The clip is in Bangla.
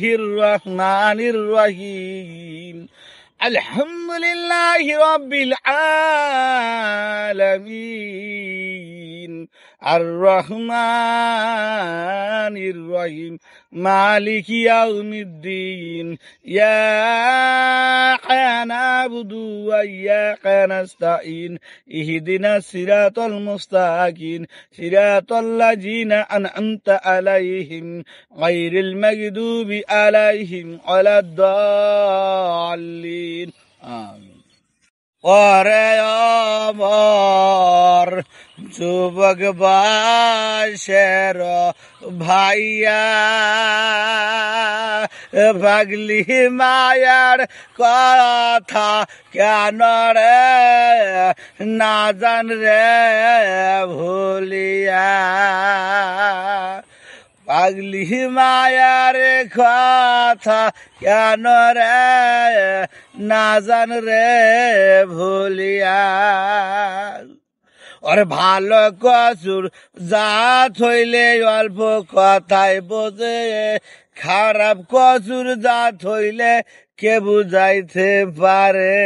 বিসমিল্লাহির রহমানির রহিম আলহামদুলিল্লাহি রাব্বিল আলামিন আর রহমানির রহিম মালিকি ইয়াউমিদ্দিন ইয়াকা না'বুদু ওয়া ইয়াকা নাস্তাঈন ইহদিনাস সিরাতাল মুস্তাকিম সিরাতাল লাযিনা আন'আমতা আলাইহিম গায়রিল মাগদুবি আলাইহিম ওয়ালাদ-দাল্লিন আমিন। ওরে আমার যুবক বাসের ভাইয়া, পাগলি মায়ার কথা কেন রে না জান রে ভুলিয়া, পাগলি মায়ার কথা কেন রে না জান রে ভুলিয়া। ওরে ভালো কসুর জাত হইলে অল্প কথায় বোঝে, খারাপ কসুর জাত হইলে কে বুঝাইতে পারে।